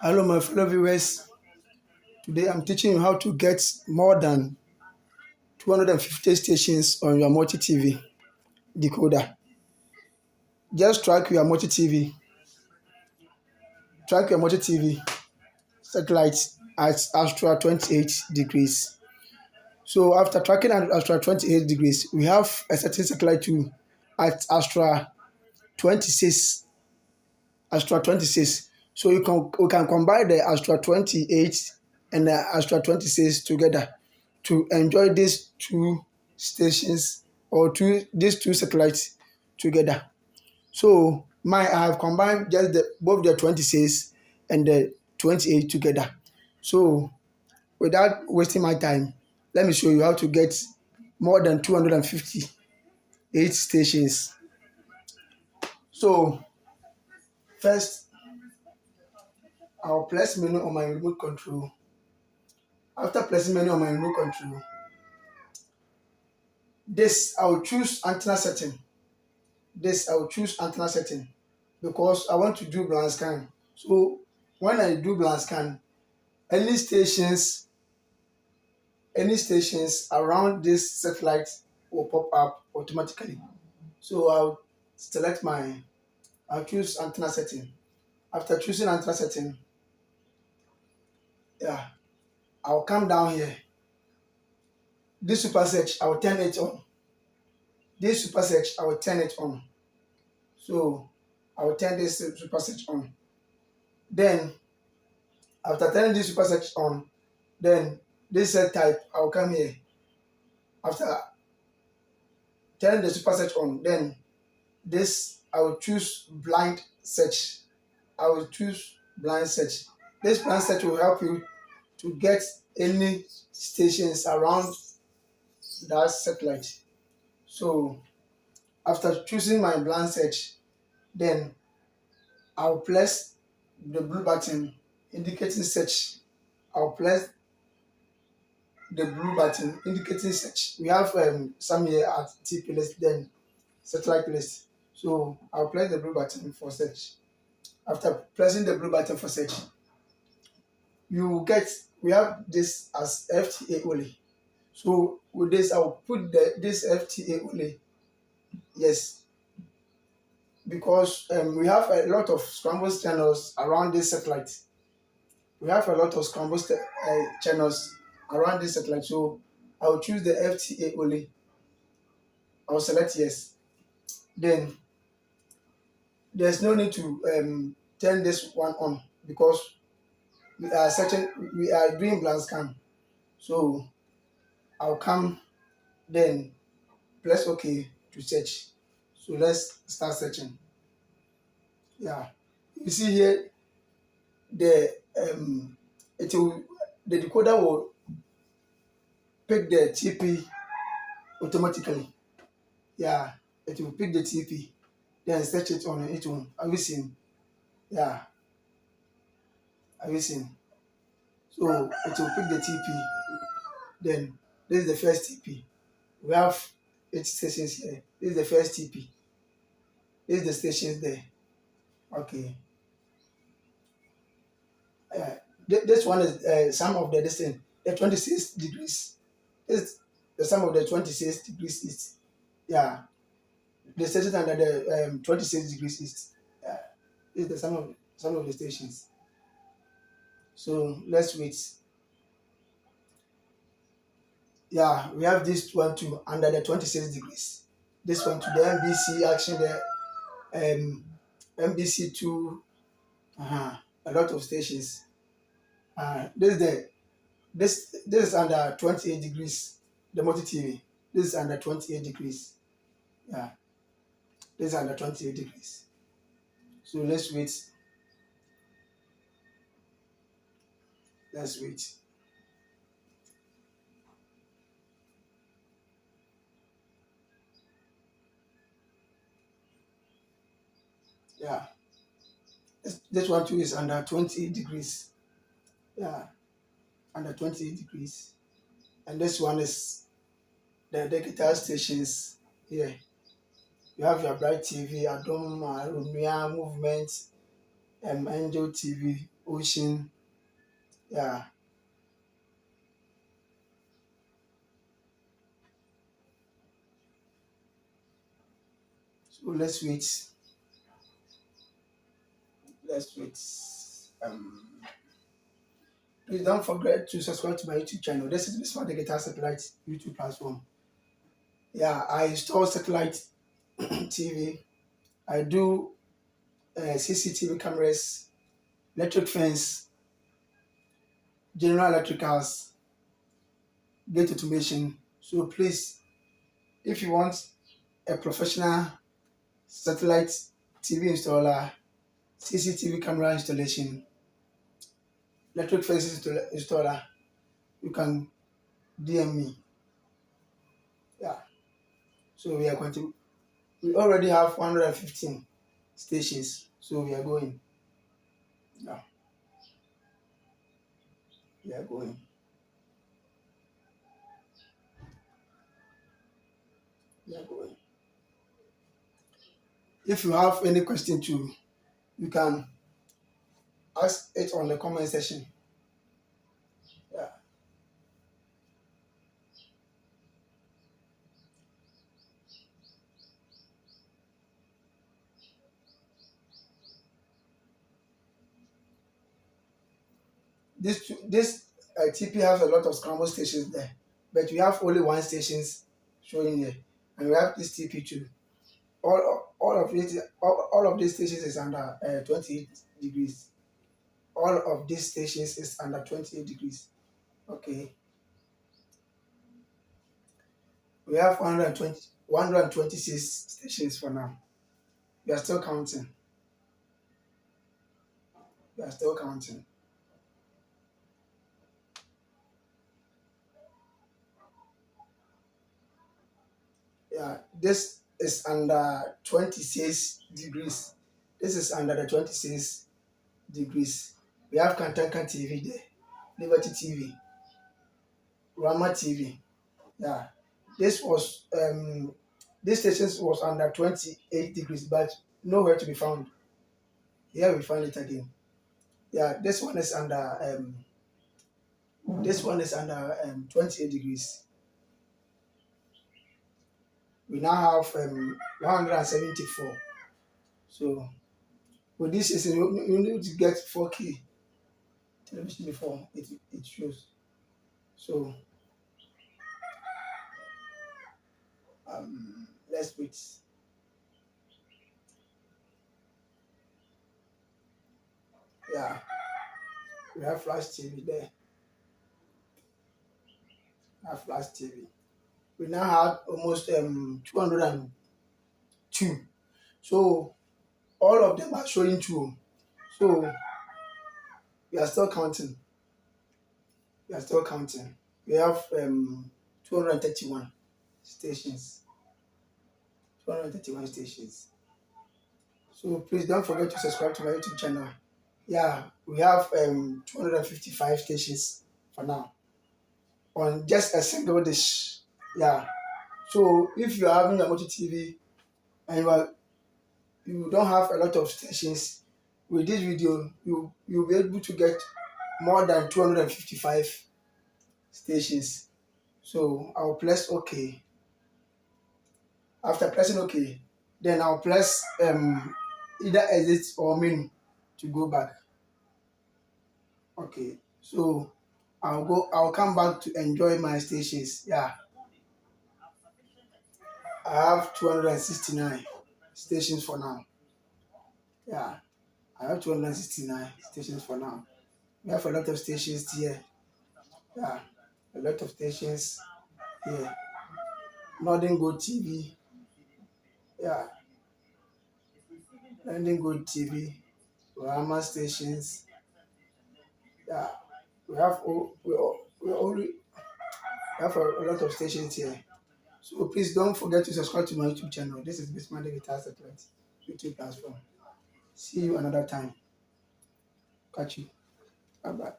Hello, my fellow viewers. Today I'm teaching you how to get more than 250 stations on your Multi TV decoder. Just track your Multi TV satellite at Astra 28 degrees. So after tracking at Astra 28 degrees, we have a certain satellite too at Astra 26. Astra 26. So we can combine the Astra 28 and the Astra 26 together to enjoy these two stations or these two satellites together. So I have combined just both the 26 and the 28 together. So without wasting my time, let me show you how to get more than 258 stations. So first, I'll press menu on my remote control. After pressing menu on my remote control, I'll choose antenna setting. I'll choose antenna setting because I want to do blind scan. So when I do blind scan, any stations, around this satellite will pop up automatically. So I'll choose antenna setting. After choosing antenna setting, yeah, I'll come down here. This super search, I'll turn it on. This super search, I will turn it on. So I will turn this super search on. Then after turning this super search on, then this set type, I will come here. After turning the super search on, then I will choose blind search. I will choose blind search. This blind search will help you to get any stations around that satellite. So after choosing my blind search, then I'll press the blue button indicating search. I'll press the blue button indicating search. We have some here at TP list, then satellite list. So I'll press the blue button for search. After pressing the blue button for search, we have this as FTA only. So with this, I'll put this FTA only. Yes, because we have a lot of scrambled channels around this satellite. We have a lot of scrambled channels around this satellite. So I'll choose the FTA only. I'll select yes. Then there's no need to turn this one on because we are doing blind scan. So I'll come, then press OK to search. So let's start searching. Yeah, you see here the the decoder will pick the TP automatically. Yeah, it will pick the TP, then search it on its own. Have you seen? Yeah, have you seen? So it will pick the TP. Then this is the first TP. We have 8 stations here. This is the first TP. This is the stations there. Okay. This one is sum of the distance. The 26 degrees. This is the sum of the 26 degrees east. Yeah. The station under the 26 degrees east. Yeah. This is the sum of the stations. So let's wait. Yeah, we have this one too under the 26 degrees. This one to the NBC action, the NBC2, a lot of stations. This is under 28 degrees. The Multi TV. This is under 28 degrees. Yeah, this is under 28 degrees. So let's wait. Let's wait. Yeah, this one too is under 28 degrees. Yeah, under 28 degrees. And this one is the digital stations here. You have your Bright TV, Adom, Rumia, Movement, Angel TV, ocean. Yeah. So let's wait. Let's wait. Um, Please don't forget to subscribe to my YouTube channel. This is Smart Digital Satellite YouTube platform. Yeah, I install satellite TV. I do CCTV cameras, electric fence, general electricals, gate automation. So please, if you want a professional satellite TV installer, CCTV camera installation, electric fence installer, you can DM me. Yeah. So we are going to. We already have 115 stations. So we are going. Yeah, we are going. We are going. If you have any question too, you can ask it on the comment section. Yeah. This TP has a lot of scramble stations there, but we have only one stations showing here, and we have this TP too. All of these stations is under 28 degrees. All of these stations is under 28 degrees. Okay, we have 126 stations for now. We are still counting. We are still counting. Yeah, this is under 26 degrees. This is under the 26 degrees. We have Kantanka TV there, Liberty TV, Rama TV. Yeah, this was this station was under 28 degrees, but nowhere to be found. Here we find it again. Yeah, this one is under 28 degrees. We now have 174. So with this system, you need to get 4K television before it shows. So let's wait. Yeah, we have flash TV there. We have flash TV. We now have almost 202. So all of them are showing two. So we are still counting. We are still counting. We have 231 stations. 231 stations. So please don't forget to subscribe to my YouTube channel. Yeah, we have 255 stations for now on just a single dish. Yeah. So if you are having a multi TV and you don't have a lot of stations, with this video you'll be able to get more than 255 stations. So I'll press OK. After pressing OK, then I'll press either exit or menu to go back. Okay, so I'll come back to enjoy my stations. Yeah, I have 269 stations for now. Yeah, I have 269 stations for now. We have a lot of stations here. Yeah, a lot of stations here. Northern Good TV. Yeah, Northern Good TV. Rama stations. Yeah, we have we have a lot of stations here. So please don't forget to subscribe to my YouTube channel. This is Bismarck Digital Satellite YouTube platform. See you another time. Catch you. Bye bye.